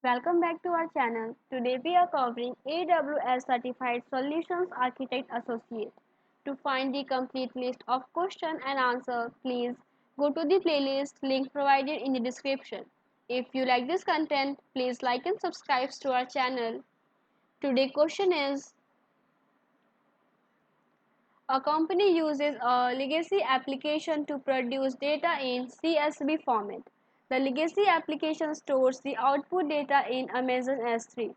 Welcome back to our channel. Today we are covering AWS Certified Solutions Architect Associate. To find the complete list of question and answer, please go to the playlist link provided in the description. If you like this content, please like and subscribe to our channel. Today's question is: a company uses a legacy application to produce data in CSV format. The legacy application stores the output data in Amazon S3.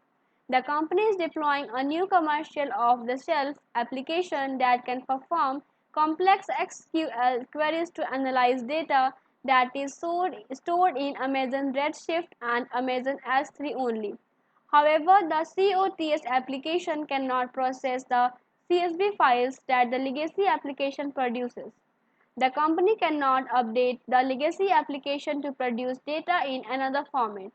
The company is deploying a new commercial off-the-shelf application that can perform complex SQL queries to analyze data that is stored in Amazon Redshift and Amazon S3 only. However, the COTS application cannot process the CSV files that the legacy application produces. The company cannot update the legacy application to produce data in another format.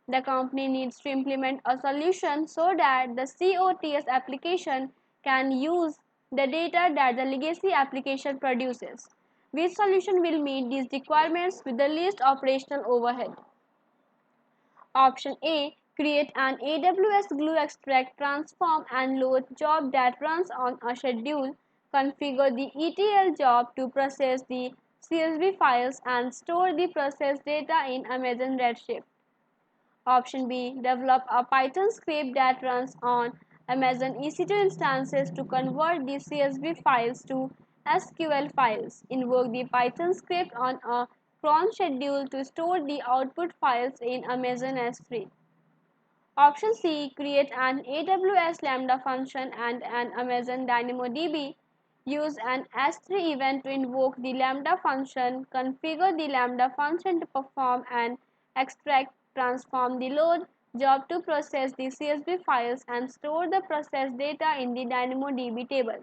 The company needs to implement a solution so that the COTS application can use the data that the legacy application produces. Which solution will meet these requirements with the least operational overhead? Option A. Create an AWS glue extract, transform and load job that runs on a schedule. Configure the ETL job to process the CSV files and store the processed data in Amazon Redshift. Option B. Develop a Python script that runs on Amazon EC2 instances to convert the CSV files to SQL files. Invoke the Python script on a cron schedule to store the output files in Amazon S3. Option C. Create an AWS Lambda function and an Amazon DynamoDB. Use an S3 event to invoke the Lambda function. Configure the Lambda function to perform an extract, transform the load job to process the CSV files and store the processed data in the DynamoDB table.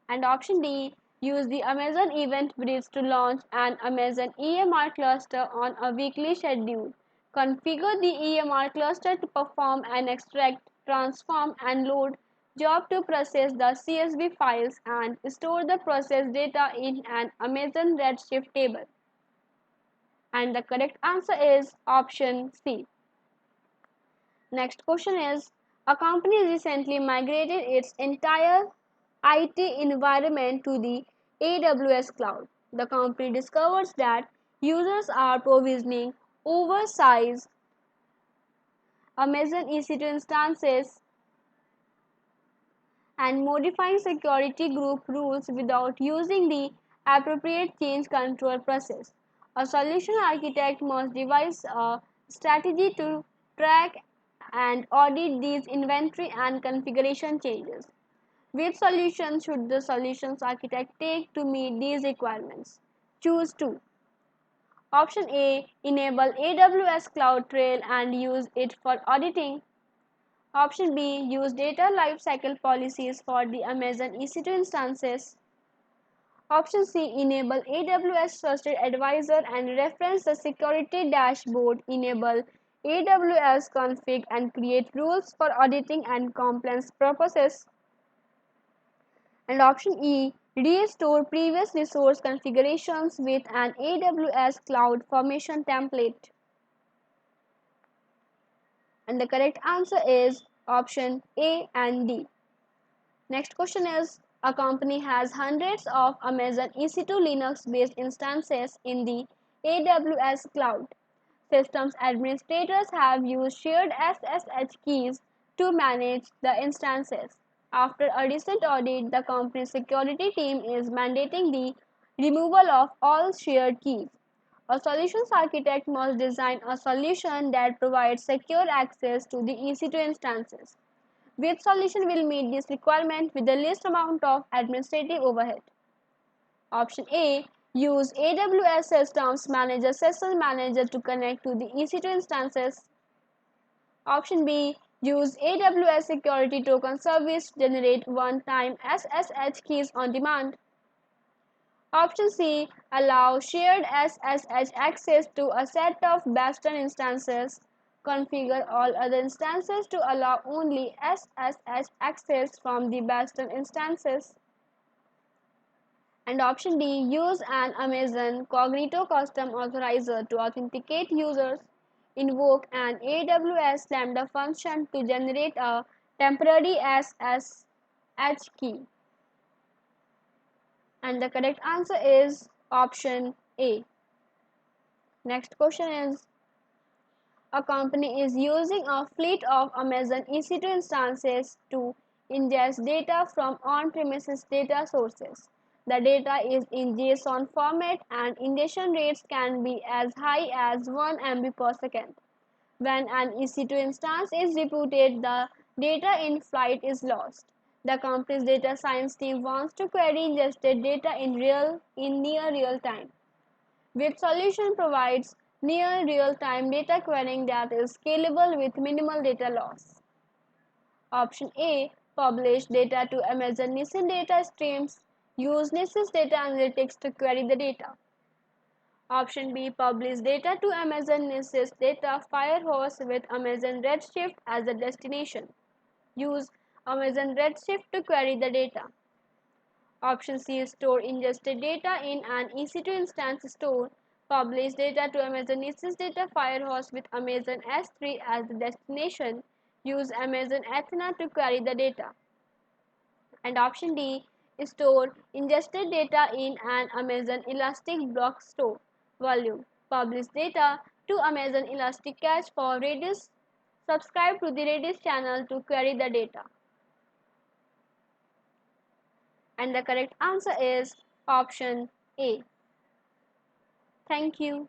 And option D. Use the Amazon Event Bridge to launch an Amazon EMR cluster on a weekly schedule. Configure the EMR cluster to perform an extract, transform and load job to process the CSV files and store the processed data in an Amazon Redshift table. And the correct answer is option C. Next question is: a company recently migrated its entire IT environment to the AWS cloud. The company discovers that users are provisioning oversized Amazon EC2 instances and modifying security group rules without using the appropriate change control process. A solution architect must devise a strategy to track and audit these inventory and configuration changes. Which solution should the solutions architect take to meet these requirements? Choose two. Option A. Enable AWS CloudTrail and use it for auditing. Option B. Use data lifecycle policies for the Amazon EC2 instances. Option C. Enable AWS Trusted Advisor and reference the security dashboard. Enable AWS config and create rules for auditing and compliance purposes. And option E. Restore previous resource configurations with an AWS Cloud Formation template. And the correct answer is option A and D. Next question is: a company has hundreds of Amazon EC2 Linux based instances in the AWS cloud. Systems administrators have used shared SSH keys to manage the instances. After a recent audit, the company's security team is mandating the removal of all shared keys. A solutions architect must design a solution that provides secure access to the EC2 instances. Which solution will meet this requirement with the least amount of administrative overhead? Option A. Use AWS Systems Manager Session Manager to connect to the EC2 instances. Option B. Use AWS Security Token Service to generate one-time SSH keys on demand. Option C. Allow shared SSH access to a set of Bastion instances. Configure all other instances to allow only SSH access from the Bastion instances. And option D. Use an Amazon Cognito Custom Authorizer to authenticate users. invoke an AWS Lambda function to generate a temporary SSH key. And the correct answer is option A. Next question is, a company is using a fleet of Amazon EC2 instances to ingest data from on-premises data sources. The data is in JSON format and ingestion rates can be as high as 1 MB per second. When an EC2 instance is rebooted, the data in flight is lost. The company's data science team wants to query ingested data in near real time. Which solution provides near real-time data querying that is scalable with minimal data loss? Option A. Publish data to Amazon Nielsen data streams. Use Nielsen's data analytics to query the data. Option B. Publish data to Amazon Nielsen's data firehose with Amazon Redshift as a destination. Use Amazon Redshift to query the data. Option C. Store ingested data in an EC2 instance store. Publish data to Amazon EC2 data firehose with Amazon S3 as the destination. Use Amazon Athena to query the data. And option D. Store ingested data in an Amazon Elastic Block Store volume. Publish data to Amazon Elastic Cache for Redis. Subscribe to the Redis channel to query the data. And the correct answer is option A. Thank you.